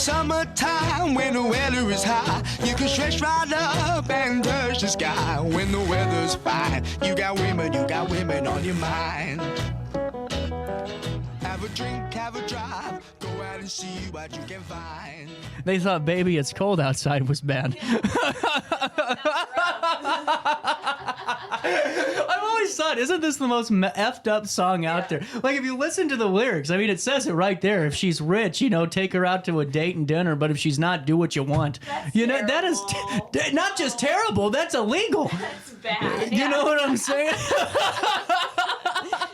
summertime when the weather is high. You can stretch right up and touch the sky. When the weather's fine, you got women on your mind. Have a drink, have a drive, go out and see what you can find. They thought Baby It's Cold Outside was bad. I've always thought, isn't this the most effed up song out there? Like, if you listen to the lyrics, I mean, it says it right there. If she's rich, you know, take her out to a date and dinner, but if she's not, do what you want. That's you know, terrible. that is not just terrible, that's illegal. That's bad. You know what I'm saying?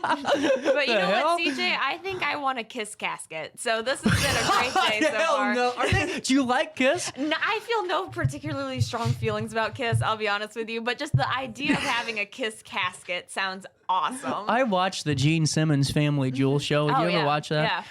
But you know hell? what, CJ? I think I want a Kiss casket. So this has been a great day so Hell far. no. Do you like Kiss? No, I feel no particularly strong feelings about Kiss, I'll be honest with you. But just the idea of having a Kiss casket sounds awesome. I watched the Gene Simmons Family Jewel show. Did you ever watch that? Yeah.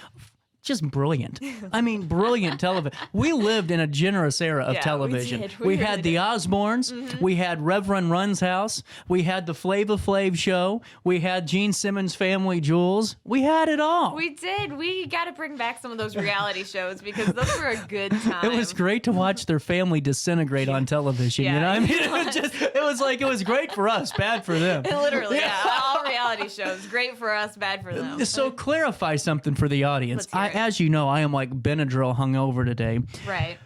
Just brilliant. I mean, brilliant television. We lived in a generous era of Yeah, television. we did. We We had really the did. Osbournes. We had Reverend Run's House. We had the Flava Flav show. We had Gene Simmons Family Jewels. We had it all. We did. We got to bring back some of those reality shows because those were a good time. It was great to watch their family disintegrate on television. Yeah. You know what I mean? It was great for us, bad for them. Literally, yeah. All reality shows. Great for us, bad for them. So clarify something for the audience. Let's hear it. As you know, I am like Benadryl hungover today. Right.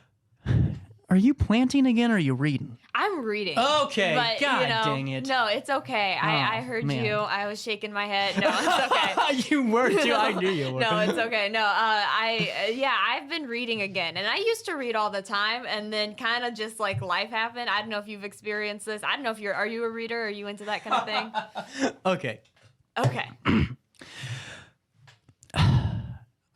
Are you planting again or are you reading? I'm reading. Okay. But, God you know, dang it. No, it's okay. I heard man. you. I was shaking my head. No, it's okay. You were too. I knew you were. No, it's okay. No, I've been reading again, and I used to read all the time, and then kind of just like life happened. I don't know if you've experienced this. I don't know if are you a reader? Are you into that kind of thing? Okay. Okay.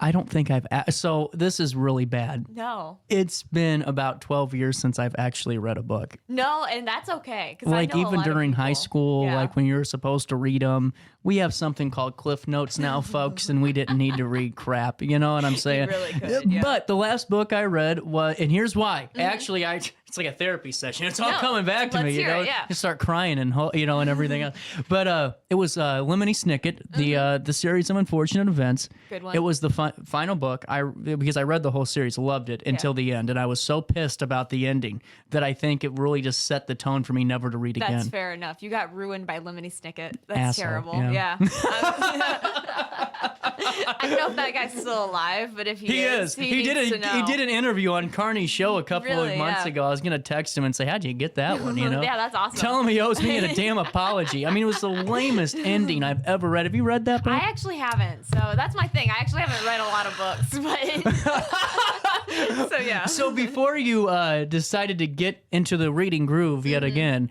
I don't think so this is really bad. No. It's been about 12 years since I've actually read a book. No, and that's okay. 'Cause Like I know a even lot of during high people. school, Yeah. like when you're supposed to read them, we have something called Cliff Notes now, folks, and we didn't need to read crap. You know what I'm saying? really could, yeah. But the last book I read was, and here's why. Actually, it's like a therapy session. It's all No, coming back to let's me. You hear know, it, yeah. you start crying and and everything else. But it was Lemony Snicket, the series of unfortunate events. Good one. It was the final book. Because I read the whole series, loved it until the end, and I was so pissed about the ending that I think it really just set the tone for me never to read again. That's fair enough. You got ruined by Lemony Snicket. That's Asshole, terrible. yeah. I don't know if that guy's still alive, but if he is, He did needs to know. He did an interview on Carney's show a couple Really, of months yeah. ago. I was gonna text him and say, "How'd you get that one?" You know? Yeah, that's awesome. Tell him he owes me a damn apology. I mean, it was the lamest ending I've ever read. Have you read that book? I actually haven't, so that's my thing. I actually haven't read a lot of books, but so yeah. So before you decided to get into the reading groove yet again,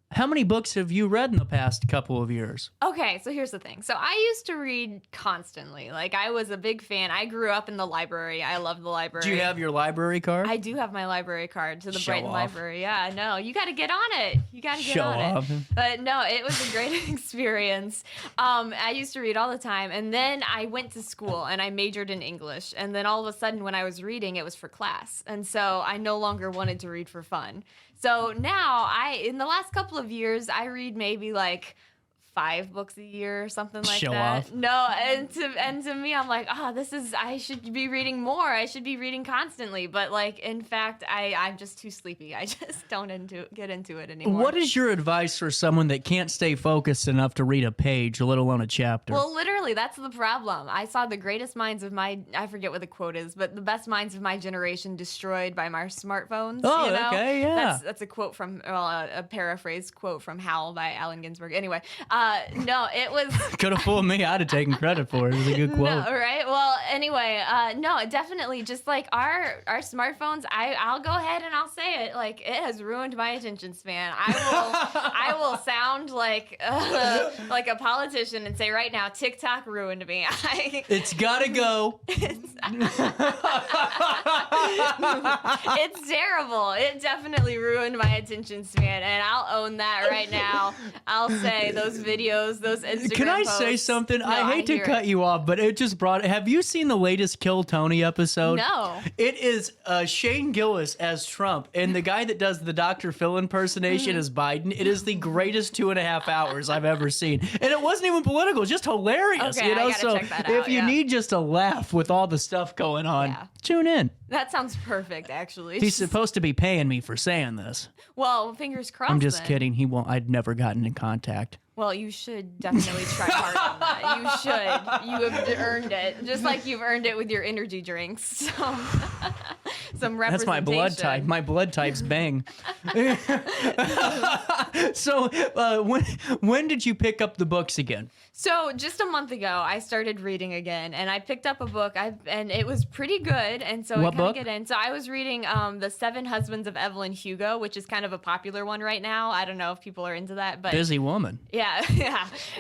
how many books have you read in the past couple of years? Okay, so here's the thing. So I used to read constantly. Like I was a big fan. I grew up in the library. I love the library. Do you have your library card? I do have my library card to the Show Brighton off. Library. Yeah, no, you got to get on it. You got to get Show on off. it. But no, it was a great experience. I used to read all the time, and then I went to school and I majored in English. And then all of a sudden, when I was reading, it was for class, and so I no longer wanted to read for fun. So now, in the last couple of years, I read maybe like 5 books a year or something like Show that. off. No, and to me, I'm like, I should be reading more. I should be reading constantly. But like, in fact, I'm just too sleepy. I just don't get into it anymore. What is your advice for someone that can't stay focused enough to read a page, let alone a chapter? Well, literally, that's the problem. I saw the greatest minds of I forget what the quote is, but the best minds of my generation destroyed by my smartphones. Oh, you know? okay, yeah. That's a quote from, a paraphrased quote from Howl by Allen Ginsberg. Anyway, no, it was... Could have fooled me. I'd have taken credit for it. It was a good quote. No, right? Well, anyway, no, definitely. Just like our smartphones, I'll go ahead and I'll say it. Like, it has ruined my attention span. I will sound like a politician and say right now, TikTok ruined me. It's gotta go. It's terrible. It definitely ruined my attention span, and I'll own that right now. I'll say those videos, those Instagram Can I posts. say something? No, I hate to hear cut it. you off, but it just brought... Have you seen the latest Kill Tony episode? No. It is Shane Gillis as Trump, and the guy that does the Dr. Phil impersonation as Biden. It is the greatest 2.5 hours I've ever seen. And it wasn't even political. It's just hilarious. this. Okay, You know, I gotta so check that if out, you yeah. need just a laugh with all the stuff going on, Yeah. tune in. That sounds perfect, actually. He's supposed to be paying me for saying this. Well, fingers crossed. I'm just then. kidding. He won't. I'd never gotten in contact. Well, you should definitely try hard on that. You should. You have earned it, just like you've earned it with your energy drinks. Some That's my blood representation. type. My blood type's bang. So, when did you pick up the books again? So just a month ago, I started reading again, and I picked up a book, and it was pretty good. And so What I kind book? of get in. So I was reading The Seven Husbands of Evelyn Hugo, which is kind of a popular one right now. I don't know if people are into that, but Busy woman. yeah,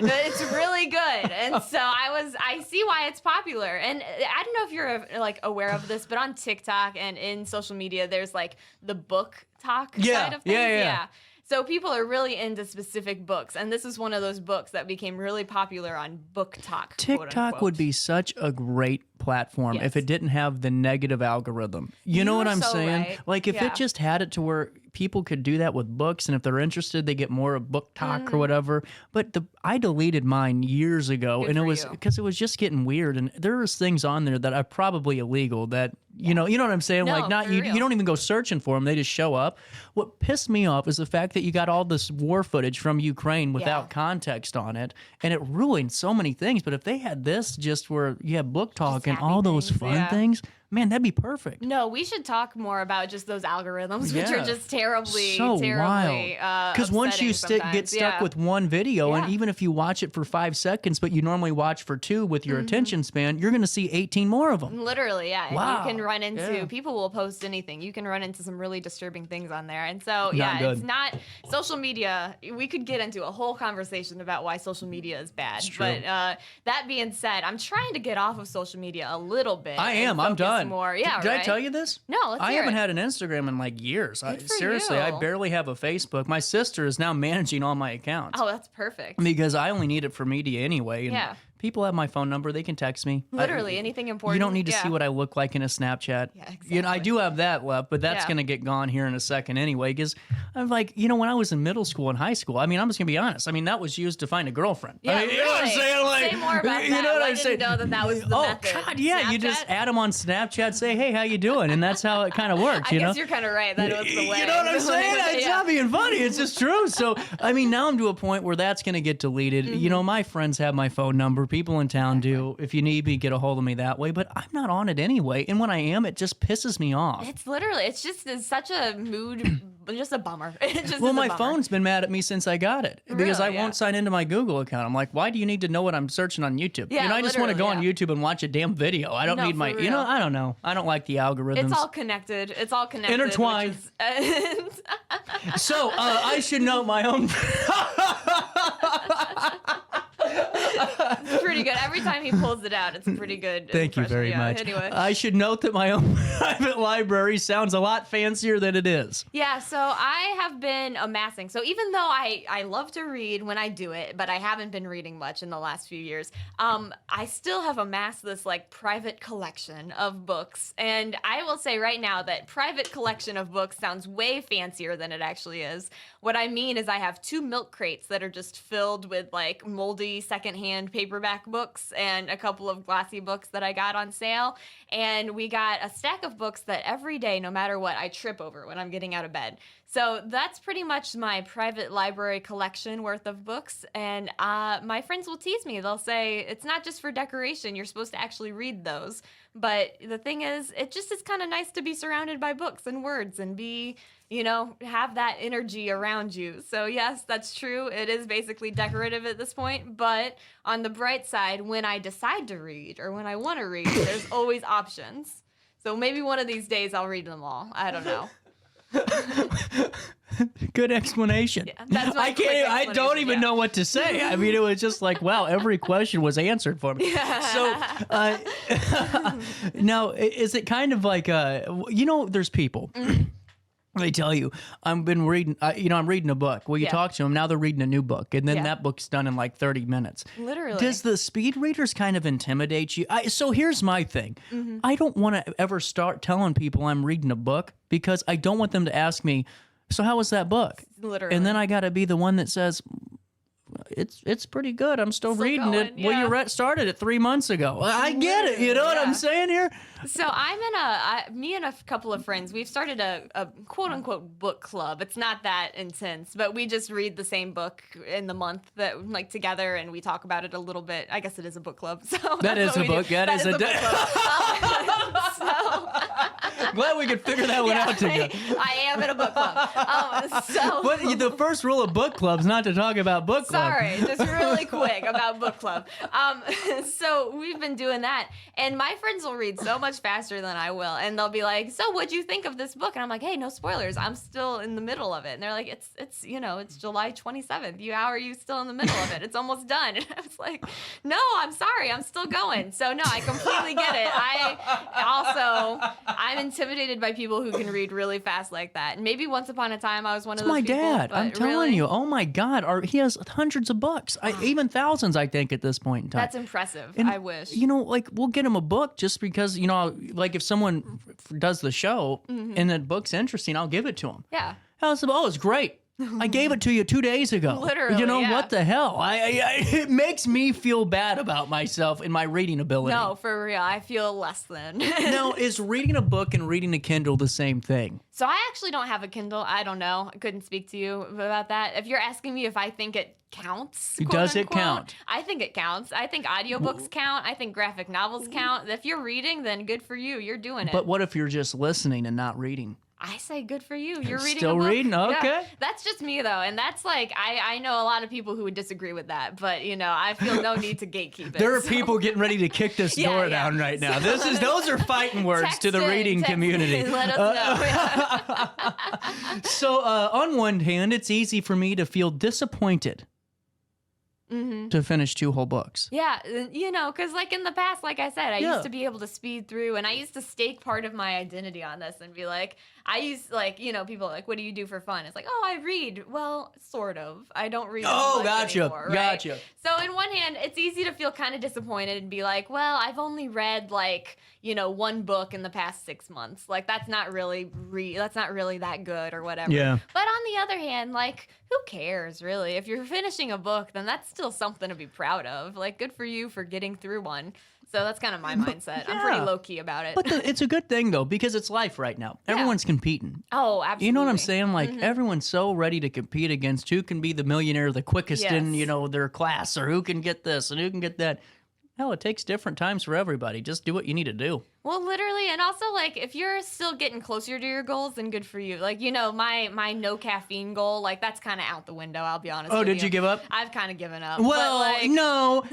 but it's really good. And so I see why it's popular. And I don't know if you're like aware of this, but on TikTok and in social media, there's like the book talk Yeah, side of things. yeah. So people are really into specific books, and this is one of those books that became really popular on Book Talk. quote, TikTok unquote. would be such a great platform Yes. if it didn't have the negative algorithm. You know You're what I'm so saying? right. Like if Yeah. it just had it to where people could do that with books, and if they're interested, they get more of Book Talk Mm. or whatever. But I deleted mine years ago, Good and it for was you. because it was just getting weird, and there was things on there that are probably illegal that. You know what I'm saying? No, like not for you. real. You don't even go searching for them; they just show up. What pissed me off is the fact that you got all this war footage from Ukraine without Yeah. context on it, and it ruined so many things. But if they had this just where you have book talk and happy all those things, fun yeah. things, man, that'd be perfect. No, we should talk more about just those algorithms, which Yeah. are just terribly, So terribly Because once you get stuck with one video, and Yeah. even if you watch it for 5 seconds, but you normally watch for 2 with your Mm-hmm. attention span, you're going to see 18 more of them. Literally, yeah. Wow. And you can run into Yeah. people will post anything. You can run into some really disturbing things on there. And so Not good. it's not social media. We could get into a whole conversation about why social media is bad. It's true. But that being said, I'm trying to get off of social media a little bit. I and am. I'm focus done. More. Yeah, Did right? I tell you this? No, let's I hear haven't it. had an Instagram in like years. Good for Seriously, I you. barely have a Facebook. My sister is now managing all my accounts. Oh, that's perfect. Because I only need it for media anyway. And Yeah. people have my phone number. They can text me. Literally, anything important. You don't need to yeah. see what I look like in a Snapchat. Yeah, You know, I exactly. do have that left, but that's Yeah. going to get gone here in a second anyway. Because I'm like, when I was in middle school and high school, I mean, I'm just going to be honest. I mean, that was used to find a girlfriend. Yeah, I mean, you know what I'm really. saying? Like, Say more about you that. know what I I'm didn't saying? know that was the oh, method. God, yeah. You just Snapchat? add them on Snapchat, say, hey, how you doing? And that's how it kind of works, I you know? guess you're kind of right. That was the way. You know what I'm saying? It's Yeah. not being funny. It's just true. So, I mean, now I'm to a point where that's going to get deleted. Mm-hmm. You know, my friends have my phone number. People in town do. If you need me, get a hold of me that way. But I'm not on it anyway. And when I am, it just pisses me off. It's such a mood, just a bummer. It just Well, is a my bummer. phone's been mad at me since I got it because I Really? won't Yeah. sign into my Google account. I'm like, why do you need to know what I'm searching on YouTube? Yeah, I just want to go on literally, YouTube and watch a damn video. I don't No, need my, for you know, real. I don't know. I don't like the algorithms. It's all connected. It's all connected. Intertwined. Which is, So I should note my own. it's pretty good. Every time he pulls it out, it's a pretty good. Thank you impression. very Yeah, much. Anyway. I should note that my own private library sounds a lot fancier than it is. Yeah, so I have been amassing. So even though I love to read when I do it, but I haven't been reading much in the last few years, I still have amassed this like private collection of books. And I will say right now that private collection of books sounds way fancier than it actually is. What I mean is I have 2 milk crates that are just filled with like moldy secondhand paperback books and a couple of glossy books that I got on sale. And we got a stack of books that every day, no matter what, I trip over when I'm getting out of bed. So that's pretty much my private library collection worth of books. And my friends will tease me. They'll say, it's not just for decoration. You're supposed to actually read those. But the thing is, it just is kind of nice to be surrounded by books and words and be, have that energy around you. So yes, that's true. It is basically decorative at this point. But on the bright side, when I decide to read or when I want to read, there's always options. So maybe one of these days I'll read them all. I don't know. Good explanation. Yeah, that's my I quick can't. I don't explanation, even yeah. know what to say. I mean, it was just like, wow, every question was answered for me. So, now, is it kind of like, there's people. They tell you, I'm reading a book. Well, you Yeah. talk to them, now they're reading a new book, and then Yeah. that book's done in like 30 minutes. Literally. Does the speed readers kind of intimidate you? So here's my thing. Mm-hmm. I don't want to ever start telling people I'm reading a book because I don't want them to ask me, so how was that book? Literally. And then I got to be the one that says, it's pretty good. I'm still reading going, it. Well, yeah. you started it 3 months ago. I get it. You know what I'm saying here? So me and a couple of friends, we've started a quote unquote book club. It's not that intense, but we just read the same book in the month that like together, and we talk about it a little bit. I guess it is a book club. So That is a book. That is a book club. Glad we could figure that one out together. I am in a book club. But the first rule of book club is not to talk about book club. Sorry, just really quick about book club. So we've been doing that, and my friends will read so much faster than I will, and they'll be like, "So, what'd you think of this book?" And I'm like, "Hey, no spoilers. I'm still in the middle of it." And they're like, "It's July 27th. How are you still in the middle of it? It's almost done." And I was like, "No, I'm sorry. I'm still going." So no, I completely get it. I'm intimidated by people who can read really fast like that. And maybe once upon a time I was one of those My people. dad, but I'm telling really, you, oh my God, he has hundreds of books, even thousands, I think, at this point in time. That's impressive. And, I wish. like we'll get him a book just because, like if someone does the show and the book's interesting, I'll give it to him. Yeah. It's great. I gave it to you 2 days ago. Literally, yeah. What the hell? It makes me feel bad about myself and my reading ability. No, for real. I feel less than. Now, is reading a book and reading a Kindle the same thing? So I actually don't have a Kindle. I don't know. I couldn't speak to you about that. If you're asking me if I think it counts, Does it unquote, count? I think it counts. I think audiobooks count. I think graphic novels count. If you're reading, then good for you. You're doing it. But what if you're just listening and not reading? I say good for you. You're reading Still a book. reading? Okay. Yeah. That's just me, though. And that's like, I know a lot of people who would disagree with that. But, I feel no need to gatekeep it. There are people getting ready to kick this door down right now. Those are fighting words to the reading community. Let us know. So on one hand, it's easy for me to feel disappointed to finish 2 whole books. Yeah, because like in the past, like I said, I used to be able to speed through, and I used to stake part of my identity on this and be like, people are like, what do you do for fun? It's like, oh, I read. Well, sort of. I don't read. Oh, as much gotcha. anymore, right? Gotcha. So in one hand, it's easy to feel kind of disappointed and be like, well, I've only read like, 1 book in the past 6 months. Like that's not really that good or whatever. Yeah. But on the other hand, like who cares really? If you're finishing a book, then that's still something to be proud of. Like good for you for getting through one. So that's kind of my mindset. I'm pretty low key about it. But it's a good thing though, because it's life right now. Everyone's competing. Oh, absolutely. You know what I'm saying? Like everyone's so ready to compete against who can be the millionaire the quickest in, their class, or who can get this and who can get that. Hell, it takes different times for everybody. Just do what you need to do. Well, literally, and also, like, if you're still getting closer to your goals, then good for you. Like, my no caffeine goal, like, that's kind of out the window, I'll be honest with you. Oh, did you give up? I've kind of given up. Well, but, like... no.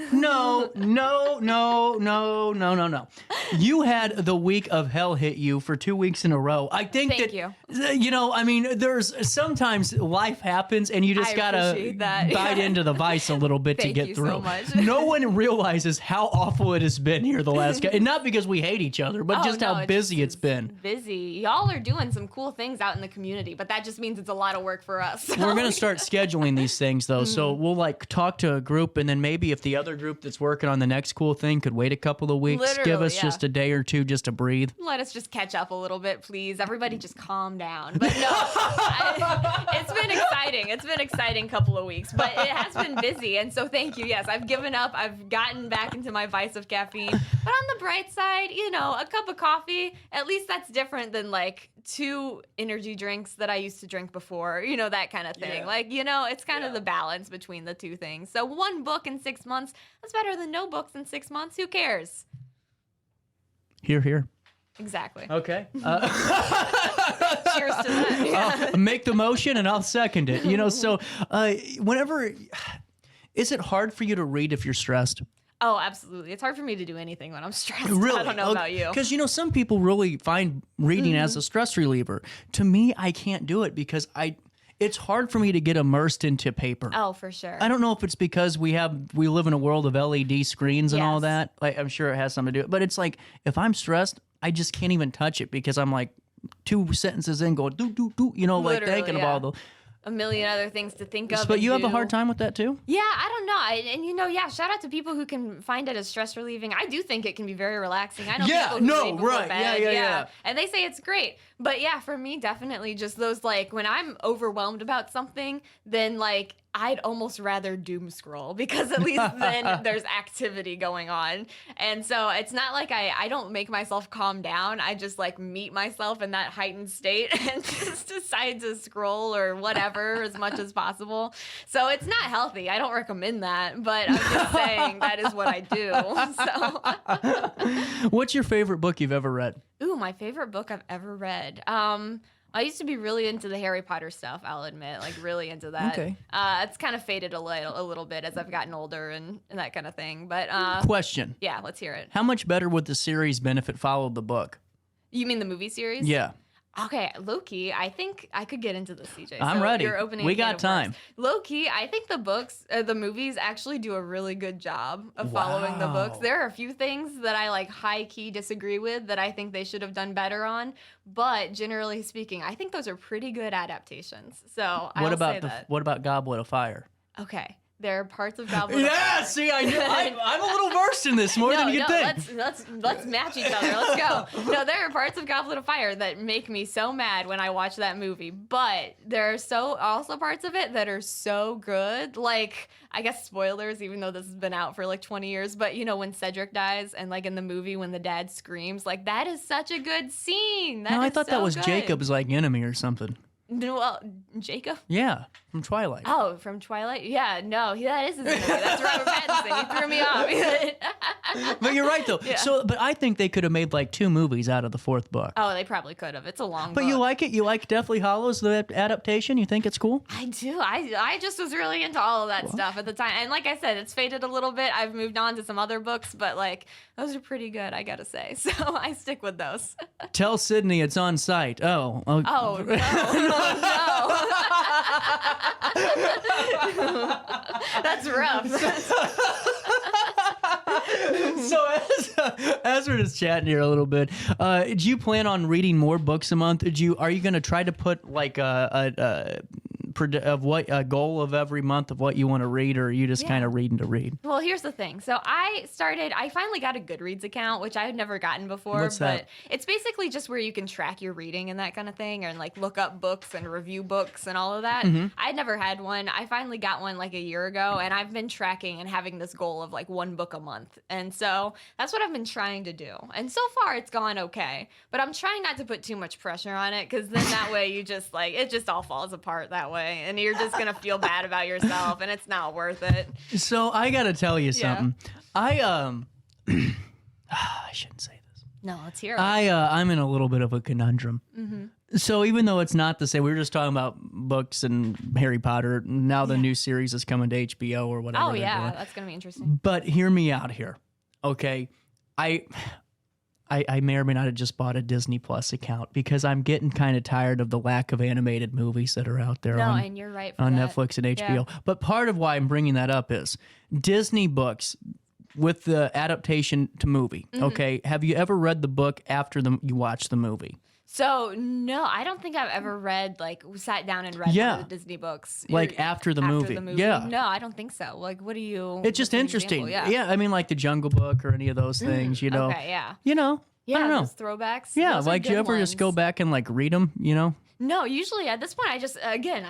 You had the week of hell hit you for 2 weeks in a row. I think Thank you. There's sometimes life happens and you just got to bite into the vice a little bit to Thank get you through. so much. No one realizes how awful it has been here the last and not because we hate each other, but just how busy it's been. Busy. Y'all are doing some cool things out in the community, but that just means it's a lot of work for us. So. We're going to start scheduling these things, though. So we'll, talk to a group, and then maybe if the other group that's working on the next cool thing could wait a couple of weeks, Literally, give us just a day or two just to breathe. Let us just catch up a little bit, please. Everybody just calm down. But no, it's been exciting. It's been an exciting couple of weeks, but it has been busy. And so thank you. Yes, I've given up. I've gotten back into my vice of caffeine. But on the bright side, a cup of coffee, at least that's different than 2 energy drinks that I used to drink before, that kind of thing. Yeah. It's kind of the balance between the 2 things. So 1 book in 6 months, that's better than no books in 6 months. Who cares? Here. Exactly. Okay. Cheers to that. I'll make the motion and I'll second it. So whenever, is it hard for you to read if you're stressed? Oh, absolutely. It's hard for me to do anything when I'm stressed. Really? I don't know about you. Because, some people really find reading as a stress reliever. To me, I can't do it because it's hard for me to get immersed into paper. Oh, for sure. I don't know if it's because we live in a world of LED screens and all Yes. that. I'm sure it has something to do with it. But it's like, if I'm stressed, I just can't even touch it because I'm 2 sentences in going, do, Literally, thinking of all the... A million other things to think of. But you have a do. hard time with that too? Yeah, I don't know. Shout out to people who can find it as stress relieving. I do think it can be very relaxing. I know people who read before bed. Yeah. And they say it's great. But yeah, for me, definitely just those when I'm overwhelmed about something, then I'd almost rather doom scroll because at least then there's activity going on. And so it's not like I don't make myself calm down. I just like meet myself in that heightened state and just decide to scroll or whatever as much as possible. So it's not healthy. I don't recommend that, but I'm just saying that is what I do. So What's your favorite book you've ever read? Ooh, my favorite book I've ever read. I used to be really into the Harry Potter stuff, I'll admit, like really into that. Okay. It's kind of faded a little bit as I've gotten older and that kind of thing. But Question. yeah, let's hear it. How much better would the series been if it followed the book? You mean the movie series? Yeah. Okay, low-key, I think I could get into this, CJ. I'm ready. You're opening We a can got of time. worms. Low-key, I think the movies actually do a really good job of following the books. Wow. There are a few things that I like high-key disagree with that I think they should have done better on, but generally speaking, I think those are pretty good adaptations. So I'll say that. What about Goblet of Fire? Okay. There are parts of Goblet of Yeah, Fire. see, I'm a little versed in this more than you think. Let's match each other. Let's go. No, there are parts of Goblet of Fire that make me so mad when I watch that movie, but there are also parts of it that are so good. Like, I guess spoilers, even though this has been out for like 20 years, but you know when Cedric dies and like in the movie when the dad screams, like that is such a good scene. No, I thought that so was good. Jacob's like enemy or something. No, well, Jacob? Yeah, from Twilight. Oh, from Twilight? Yeah, no, that is his enemy. That's Robert Pattinson. He threw me off. But you're right though. Yeah. But I think they could have made like 2 movies out of the 4th book. Oh, they probably could have. It's a long But book. you like it? You like Deathly Hallows, the adaptation? You think it's cool? I do. I just was really into all of that stuff at the time. And like I said, it's faded a little bit. I've moved on to some other books, but like those are pretty good, I gotta say. So I stick with those. Tell Sydney it's on site. Oh, Oh, no. That's rough. So as we're just chatting here a little bit, do you plan on reading more books a month? Are you going to try to put like a goal of every month of what you want to read, or are you just kind of reading to read? Well, here's the thing. So I finally got a Goodreads account, which I had never gotten before. What's that? But it's basically just where you can track your reading and that kind of thing, and like look up books and review books and all of that. Mm-hmm. I'd never had one. I finally got one like a year ago, and I've been tracking and having this goal of like 1 book a month. And so that's what I've been trying to do. And so far it's gone okay. But I'm trying not to put too much pressure on it, because then that way you just like, it just all falls apart that way. And you're just going to feel bad about yourself, and it's not worth it. So I got to tell you Yeah. something. I shouldn't say this. No, let's hear it. I'm in a little bit of a conundrum. Mm-hmm. So even though it's not the same, we were just talking about books and Harry Potter. Now the new series is coming to HBO or whatever. Oh, they're yeah. doing. That's going to be interesting. But hear me out here, okay? I may or may not have just bought a Disney Plus account because I'm getting kind of tired of the lack of animated movies that are out there No, on, and you're right for on that. Netflix and HBO. Yeah. But part of why I'm bringing that up is Disney books with the adaptation to movie. Mm-hmm. Okay, have you ever read the book after you watch the movie? So, no, I don't think I've ever sat down and read Yeah. one of the Disney books. Like after the movie. Yeah. No, I don't think so. Like, what do you... It's just what's an interesting. example? Yeah. I mean, like the Jungle Book or any of those things, you know. Okay, yeah. You know, Yeah, I don't know. those throwbacks. Yeah, Those are like do you good ever just go ones. back and like read them, you know? No, usually at this point, I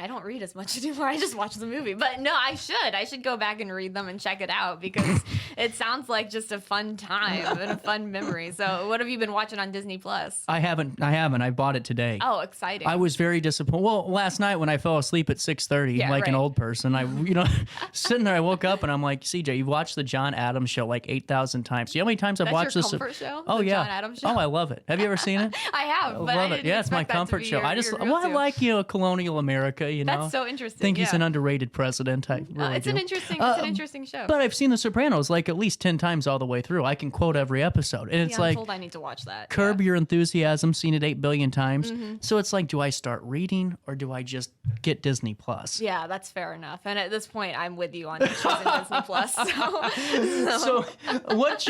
don't read as much anymore. I just watch the movie. But no, I should go back and read them and check it out, because it sounds like just a fun time and a fun memory. So what have you been watching on Disney Plus? I haven't. I bought it today. Oh, exciting. I was very disappointed. Well, last night when I fell asleep at 6:30, Yeah, like an right. old person, sitting there, I woke up and I'm like, CJ, you've watched the John Adams show like 8,000 times. You know how many times I've That's watched your this? comfort show? Oh The yeah. John Adams show? Oh, I love it. Have you ever seen it? I have, I but love I it. didn't Yeah, it's my expect that to comfort be show. I your go-to. like colonial America. You know, That's so interesting. think he's yeah. an underrated president. I really It's do. an interesting show. But I've seen The Sopranos like at least 10 times all the way through. I can quote every episode, and it's yeah, I'm like told I need to watch that. Curb Your Enthusiasm, seen it 8 billion times. Mm-hmm. So it's like, do I start reading or do I just get Disney Plus? Yeah, that's fair enough. And at this point, I'm with you on choosing Disney Plus. So what's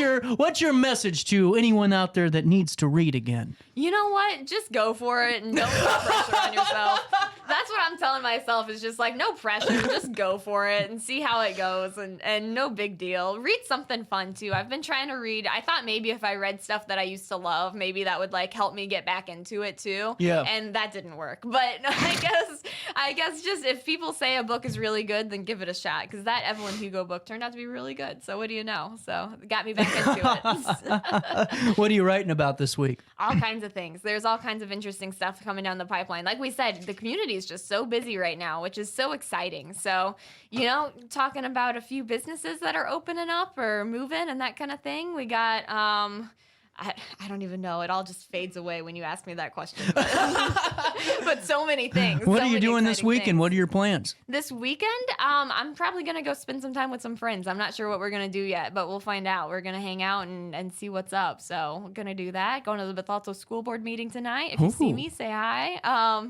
your message to anyone out there that needs to read again? You know what? Just go for it and don't put pressure on yourself. That's what I'm telling myself is just like, no pressure, just go for it and see how it goes, and no big deal. Read something fun too. I've been trying to read. I thought maybe if I read stuff that I used to love, maybe that would like help me get back into it too. Yeah. And that didn't work. But I guess just if people say a book is really good, then give it a shot, because that Evelyn Hugo book turned out to be really good. So what do you know? So it got me back into it. What are you writing about this week? All kinds of things. There's all kinds of interesting stuff coming down the pipeline. Like we said, the community is just so busy right now, which is so exciting. So, talking about a few businesses that are opening up or moving and that kind of thing. We got, I don't even know. It all just fades away when you ask me that question. But so many things. What are you doing this weekend? What are your plans? This weekend, I'm probably going to go spend some time with some friends. I'm not sure what we're going to do yet, but we'll find out. We're going to hang out and see what's up. So we're going to do that. Going to the Bethalto School Board meeting tonight. If you see me, say hi.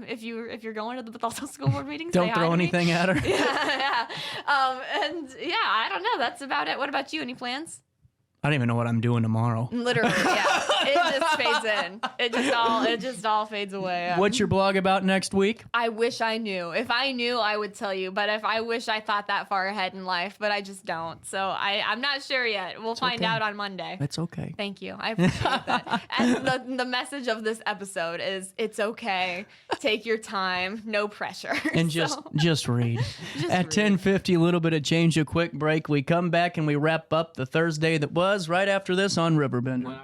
If you're going to the Bethalto School Board meeting, say hi. Don't throw anything at her. Yeah. I don't know. That's about it. What about you? Any plans? I don't even know what I'm doing tomorrow. Literally, yeah. It just fades in. It just all fades away. What's your blog about next week? I wish I knew. If I knew, I would tell you. But if I wish I thought that far ahead in life, but I just don't. So I'm not sure yet. We'll find out on Monday. It's okay. Thank you. I appreciate that. And the message of this episode is it's okay. Take your time. No pressure. And just read. At 10:50, a little bit of change, a quick break. We come back and we wrap up the Thursday that was right after this on RiverBender.